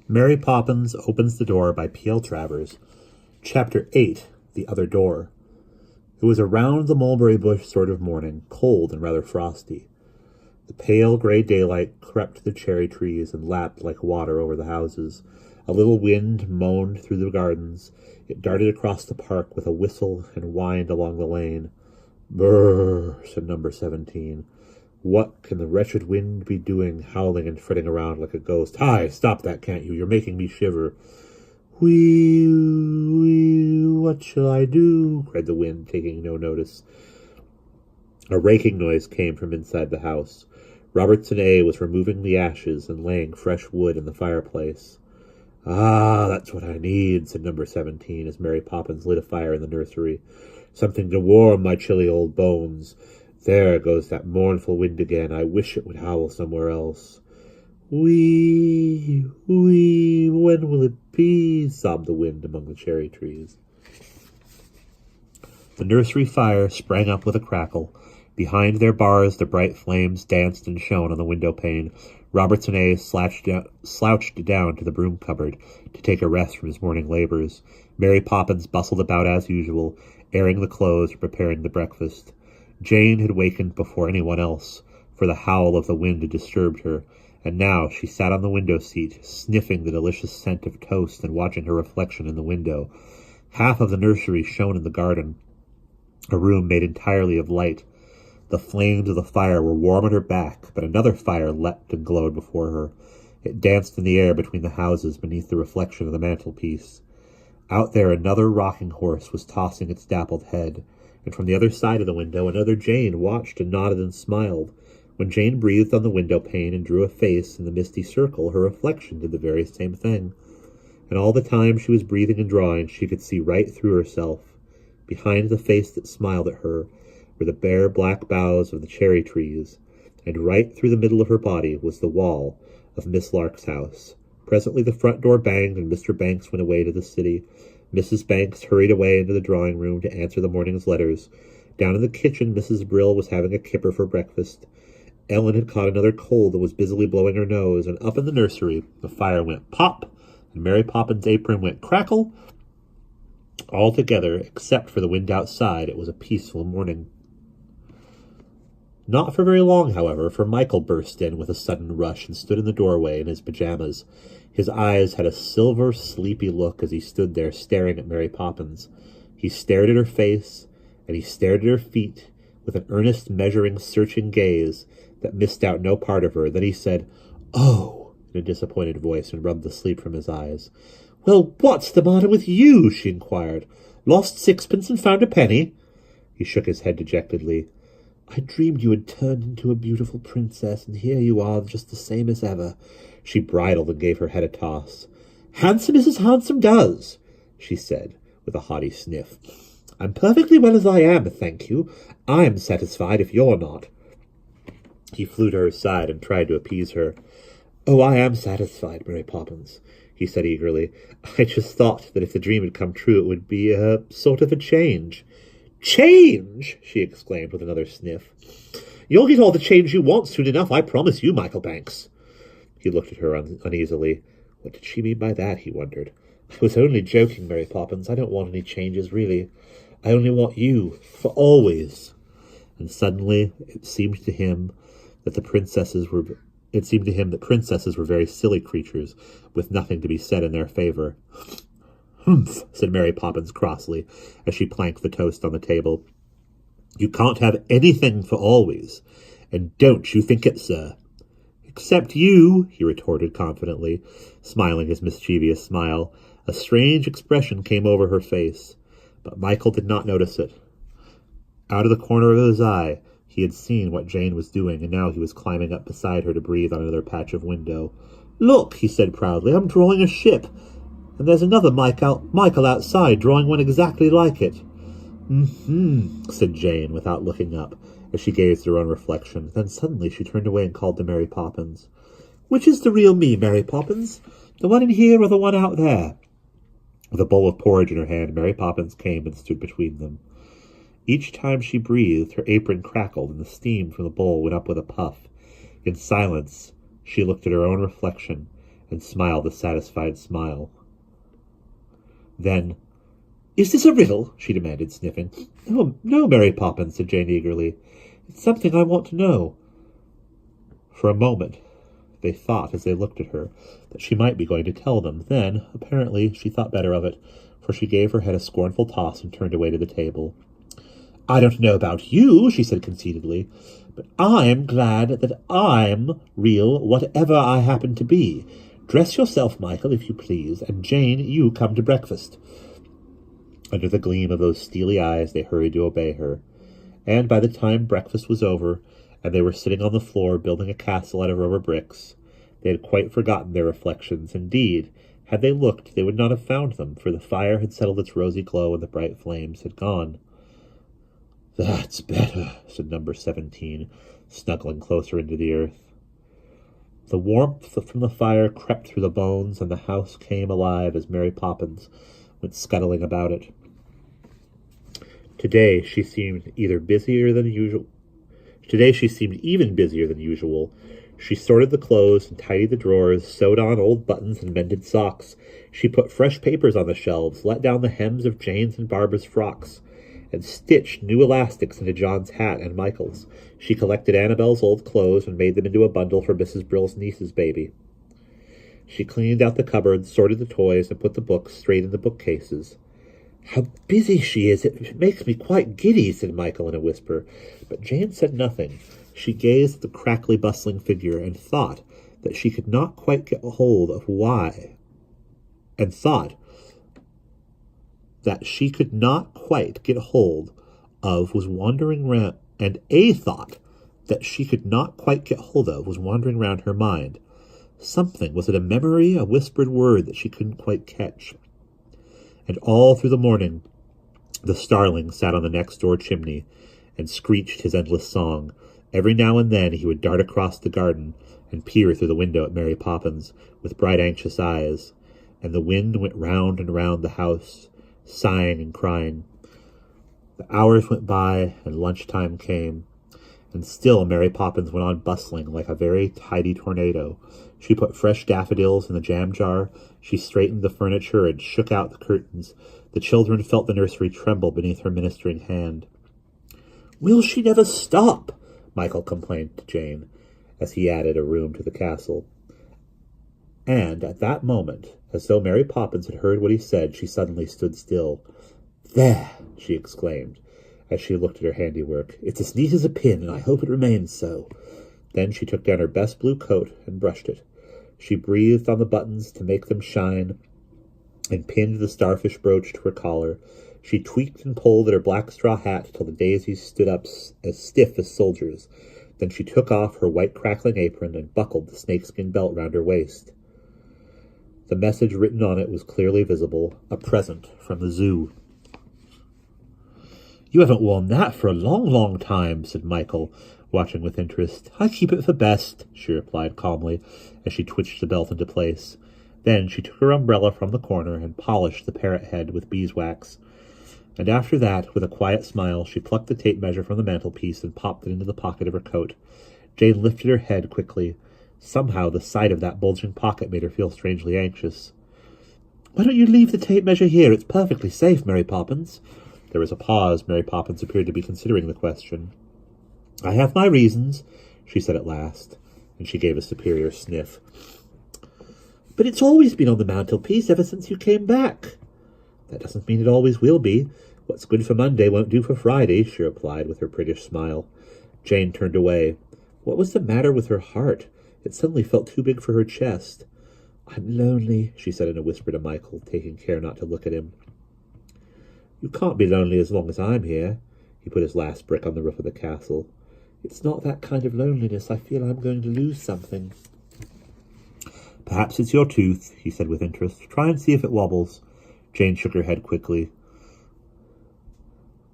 Mary Poppins Opens the Door by P.L. Travers. Chapter 8. The Other Door. It was a round the mulberry bush sort of morning, cold and rather frosty. The pale grey daylight crept to the cherry trees and lapped like water over the houses. A little wind moaned through the gardens. It darted across the park with a whistle and whined along the lane. "Brrr," said number 17. "What can the wretched wind be doing, howling and fretting around like a ghost? Hi, stop that, can't you? You're making me shiver." "Whee, whee, what shall I do?" cried the wind, taking no notice. A raking noise came from inside the house. Robertson A. was removing the ashes and laying fresh wood in the fireplace. "Ah, that's what I need," said number 17, as Mary Poppins lit a fire in the nursery. "Something to warm my chilly old bones. There goes that mournful wind again. I wish it would howl somewhere else." "Wee, wee, when will it be?" sobbed the wind among the cherry trees. The nursery fire sprang up with a crackle. Behind their bars the bright flames danced and shone on the window pane. Robertson A. slouched down to the broom cupboard to take a rest from his morning labors. Mary Poppins bustled about as usual, airing the clothes and preparing the breakfast. Jane had wakened before anyone else, for the howl of the wind had disturbed her, and now she sat on the window seat, sniffing the delicious scent of toast and watching her reflection in the window. Half of the nursery shone in the garden, a room made entirely of light. The flames of the fire were warm at her back, but another fire leapt and glowed before her. It danced in the air between the houses beneath the reflection of the mantelpiece. Out there another rocking horse was tossing its dappled head, and from the other side of the window another Jane watched and nodded and smiled. When Jane breathed on the window pane and drew a face in the misty circle, her reflection did the very same thing. And all the time she was breathing and drawing, she could see right through herself. Behind the face that smiled at her were the bare black boughs of the cherry trees, and right through the middle of her body was the wall of Miss Lark's house. Presently the front door banged, and Mr. Banks went away to the city. Mrs. Banks hurried away into the drawing-room to answer the morning's letters. Down in the kitchen, Mrs. Brill was having a kipper for breakfast. Ellen had caught another cold and was busily blowing her nose, and up in the nursery the fire went pop, and Mary Poppins' apron went crackle. Altogether, except for the wind outside, it was a peaceful morning. Not for very long, however, for Michael burst in with a sudden rush and stood in the doorway in his pajamas. His eyes had a silver, sleepy look as he stood there staring at Mary Poppins. He stared at her face, and he stared at her feet with an earnest, measuring, searching gaze that missed out no part of her. Then he said, "Oh," in a disappointed voice, and rubbed the sleep from his eyes. "Well, what's the matter with you?" she inquired. "Lost sixpence and found a penny?" He shook his head dejectedly. "I dreamed you had turned into a beautiful princess, and here you are just the same as ever." She bridled and gave her head a toss. "Handsome is as handsome does," she said, with a haughty sniff. "I'm perfectly well as I am, thank you. I'm satisfied if you're not." He flew to her side and tried to appease her. "Oh, I am satisfied, Mary Poppins," he said eagerly. "I just thought that if the dream had come true, it would be a sort of a change." "Change!" she exclaimed with another sniff. "You'll get all the change you want soon enough, I promise you, Michael Banks." He looked at her uneasily. What did she mean by that, he wondered. "I was only joking, Mary Poppins. I don't want any changes, really. I only want you, for always." And suddenly it seemed to him that princesses were very silly creatures, with nothing to be said in their favor. "Humph," said Mary Poppins crossly, as she planked the toast on the table. "You can't have anything for always, and don't you think it, sir?" "Except you," he retorted confidently, smiling his mischievous smile. A strange expression came over her face, but Michael did not notice it. Out of the corner of his eye, he had seen what Jane was doing, and now he was climbing up beside her to breathe on another patch of window. "Look," he said proudly, "I'm drawing a ship. And there's another Michael outside, drawing one exactly like it." "Mm-hmm," said Jane, without looking up, as she gazed at her own reflection. Then suddenly she turned away and called to Mary Poppins. "Which is the real me, Mary Poppins? The one in here or the one out there?" With a bowl of porridge in her hand, Mary Poppins came and stood between them. Each time she breathed, her apron crackled, and the steam from the bowl went up with a puff. In silence, she looked at her own reflection, and smiled a satisfied smile. Then, "Is this a riddle?" she demanded, sniffing. "Oh, no, Mary Poppins," said Jane eagerly. "It's something I want to know." For a moment, they thought, as they looked at her, that she might be going to tell them. Then, apparently, she thought better of it, for she gave her head a scornful toss and turned away to the table. "I don't know about you," she said conceitedly, "but I'm glad that I'm real, whatever I happen to be. Dress yourself, Michael, if you please, and Jane, you come to breakfast." Under the gleam of those steely eyes, they hurried to obey her. And by the time breakfast was over, and they were sitting on the floor building a castle out of rubber bricks, they had quite forgotten their reflections. Indeed, had they looked, they would not have found them, for the fire had settled its rosy glow and the bright flames had gone. "That's better," said number 17, snuggling closer into the earth. The warmth from the fire crept through the bones, and the house came alive as Mary Poppins went scuttling about it. Today she seemed even busier than usual. She sorted the clothes and tidied the drawers, sewed on old buttons and mended socks. She put fresh papers on the shelves, let down the hems of Jane's and Barbara's frocks, and stitched new elastics into John's hat and Michael's. She collected Annabelle's old clothes and made them into a bundle for Mrs. Brill's niece's baby. She cleaned out the cupboards, sorted the toys, and put the books straight in the bookcases. "How busy she is! It makes me quite giddy," said Michael in a whisper. But Jane said nothing. She gazed at the crackly, bustling figure and thought that she could not quite get hold of why. And thought that she could not quite get hold of was wandering round, and a thought that she could not quite get hold of was wandering round her mind. Something, was it a memory, a whispered word that she couldn't quite catch? And all through the morning, the starling sat on the next-door chimney and screeched his endless song. Every now and then he would dart across the garden and peer through the window at Mary Poppins with bright, anxious eyes, and the wind went round and round the house, sighing and crying. The hours went by, and lunchtime came, and still Mary Poppins went on bustling like a very tidy tornado. She put fresh daffodils in the jam jar, she straightened the furniture and shook out the curtains. The children felt the nursery tremble beneath her ministering hand. "Will she never stop?" Michael complained to Jane, as he added a room to the castle. And at that moment, as though Mary Poppins had heard what he said, she suddenly stood still. "There!" she exclaimed, as she looked at her handiwork. "It's as neat as a pin, and I hope it remains so." Then she took down her best blue coat and brushed it. She breathed on the buttons to make them shine, and pinned the starfish brooch to her collar. She tweaked and pulled at her black straw hat till the daisies stood up as stiff as soldiers. Then she took off her white crackling apron and buckled the snakeskin belt round her waist. The message written on it was clearly visible, a present from the zoo. "You haven't worn that for a long, long time," said Michael, watching with interest. "I keep it for best," she replied calmly, as she twitched the belt into place. Then she took her umbrella from the corner and polished the parrot head with beeswax. And after that, with a quiet smile, she plucked the tape measure from the mantelpiece and popped it into the pocket of her coat. Jane lifted her head quickly. Somehow the sight of that bulging pocket made her feel strangely anxious. "Why don't you leave the tape measure here? It's perfectly safe, Mary Poppins." There was a pause. Mary Poppins appeared to be considering the question. "I have my reasons," she said at last, and she gave a superior sniff. "But it's always been on the mantelpiece ever since you came back." "That doesn't mean it always will be. What's good for Monday won't do for Friday," she replied with her prettish smile. Jane turned away. What was the matter with her heart? It suddenly felt too big for her chest. "I'm lonely," she said in a whisper to Michael, taking care not to look at him. "You can't be lonely as long as I'm here." He put his last brick on the roof of the castle. "It's not that kind of loneliness. I feel I'm going to lose something." "Perhaps it's your tooth," he said with interest. "Try and see if it wobbles." Jane shook her head quickly.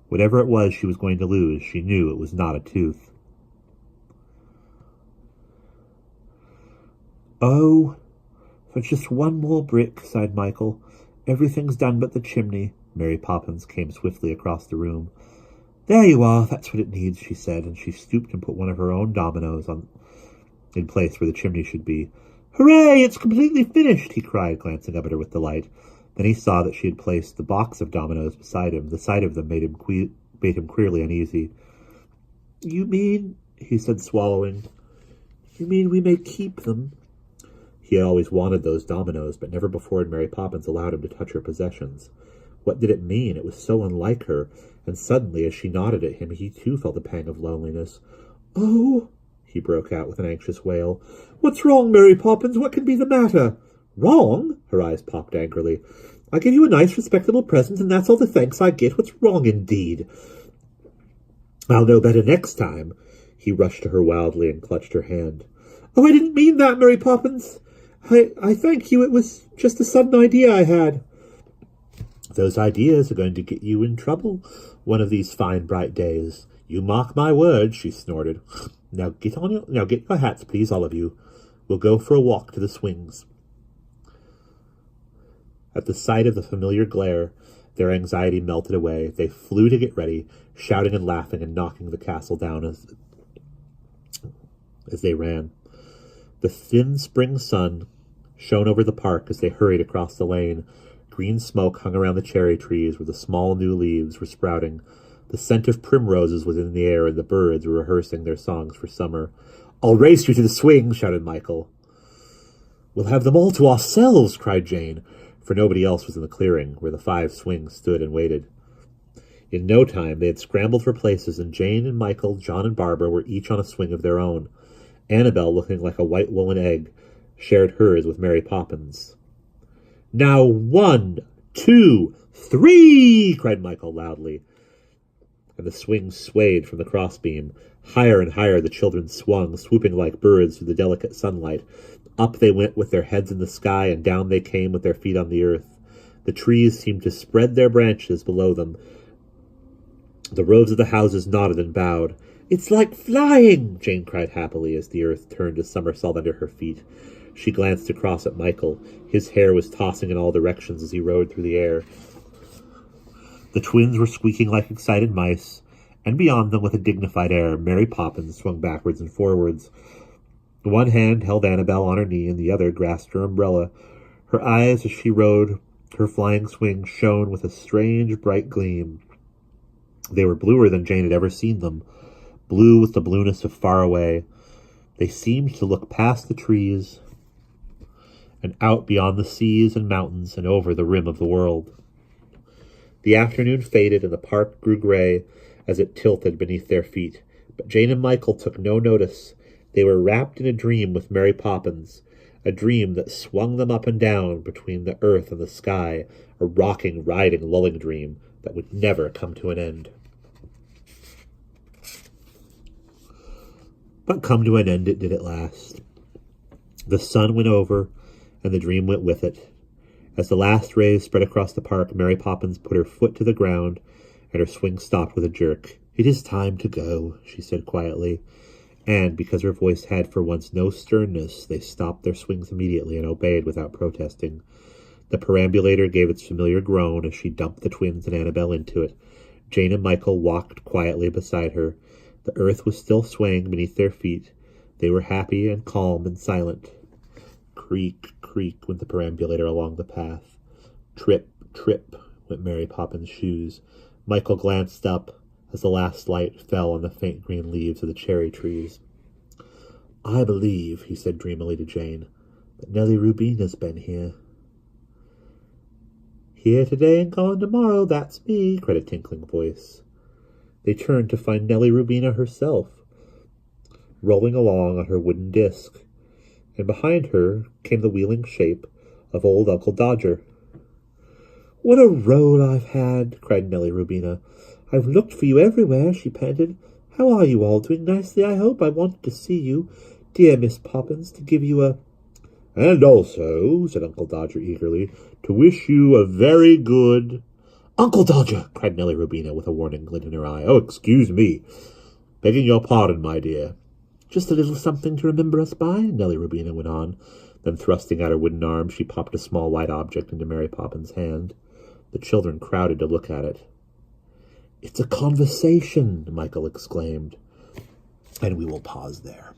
Whatever it was she was going to lose, she knew it was not a tooth. "Oh, for just one more brick," sighed Michael. "Everything's done but the chimney." Mary Poppins came swiftly across the room. "There you are, that's what it needs," she said, and she stooped and put one of her own dominoes in place where the chimney should be. "Hooray, it's completely finished!" he cried, glancing up at her with delight. Then he saw that she had placed the box of dominoes beside him. The sight of them made him queerly uneasy. "You mean," he said, swallowing, "you mean we may keep them?" He had always wanted those dominoes, but never before had Mary Poppins allowed him to touch her possessions. What did it mean? It was so unlike her, and suddenly, as she nodded at him, he too felt a pang of loneliness. "Oh!" he broke out with an anxious wail. "What's wrong, Mary Poppins? What can be the matter?" "Wrong?" Her eyes popped angrily. "I give you a nice, respectable present, and that's all the thanks I get. What's wrong, indeed?" "I'll know better next time." He rushed to her wildly and clutched her hand. "Oh, I didn't mean that, Mary Poppins. I thank you. It was just a sudden idea I had." "Those ideas are going to get you in trouble one of these fine, bright days. You mark my words," she snorted. Now get your hats, please, all of you. We'll go for a walk to the swings." At the sight of the familiar glare, their anxiety melted away. They flew to get ready, shouting and laughing and knocking the castle down as they ran. The thin spring sun shone over the park as they hurried across the lane. Green smoke hung around the cherry trees where the small new leaves were sprouting. The scent of primroses was in the air, and the birds were rehearsing their songs for summer. "I'll race you to the swings," shouted Michael. "We'll have them all to ourselves," cried Jane, for nobody else was in the clearing where the 5 swings stood and waited. In no time they had scrambled for places, and Jane and Michael, John and Barbara were each on a swing of their own. Annabelle, looking like a white woolen egg, shared hers with Mary Poppins. "Now 1, 2, 3!" cried Michael loudly, and the swing swayed from the crossbeam. Higher and higher the children swung, swooping like birds through the delicate sunlight. Up they went with their heads in the sky, and down they came with their feet on the earth. The trees seemed to spread their branches below them. The roofs of the houses nodded and bowed. "It's like flying!" Jane cried happily as the earth turned a somersault under her feet. She glanced across at Michael. His hair was tossing in all directions as he rode through the air. The twins were squeaking like excited mice, and beyond them, with a dignified air, Mary Poppins swung backwards and forwards. One hand held Annabelle on her knee, and the other grasped her umbrella. Her eyes, as she rode her flying swing, shone with a strange, bright gleam. They were bluer than Jane had ever seen them, blue with the blueness of far away. They seemed to look past the trees and out beyond the seas and mountains and over the rim of the world. The afternoon faded, and the park grew gray as it tilted beneath their feet. But Jane and Michael took no notice. They were wrapped in a dream with Mary Poppins, a dream that swung them up and down between the earth and the sky, a rocking, riding, lulling dream that would never come to an end. But come to an end it did at last. The sun went over, and the dream went with it. As the last rays spread across the park, Mary Poppins put her foot to the ground, and her swing stopped with a jerk. "It is time to go," she said quietly. And, because her voice had for once no sternness, they stopped their swings immediately and obeyed without protesting. The perambulator gave its familiar groan as she dumped the twins and Annabelle into it. Jane and Michael walked quietly beside her. The earth was still swaying beneath their feet. They were happy and calm and silent. Creak, creak went the perambulator along the path. Trip, trip went Mary Poppins' shoes. Michael glanced up as the last light fell on the faint green leaves of the cherry trees. "I believe," he said dreamily to Jane, "that Nelly Rubina's been here." "Here today and gone tomorrow, that's me," cried a tinkling voice. They turned to find Nelly Rubina herself, rolling along on her wooden disc, and behind her came the wheeling shape of old Uncle Dodger. "What a roll I've had!" cried Nelly Rubina. "I've looked for you everywhere," she panted. "How are you all? Doing nicely, I hope? I wanted to see you, dear Miss Poppins, to give you a—" "And also," said Uncle Dodger eagerly, "to wish you a very good—" "Uncle Dodger!" cried Nelly Rubina with a warning glint in her eye. "Oh, excuse me. Begging your pardon, my dear." "Just a little something to remember us by," Nelly Rubina went on. Then, thrusting out her wooden arm, she popped a small white object into Mary Poppins' hand. The children crowded to look at it. "It's a conversation," Michael exclaimed. And we will pause there.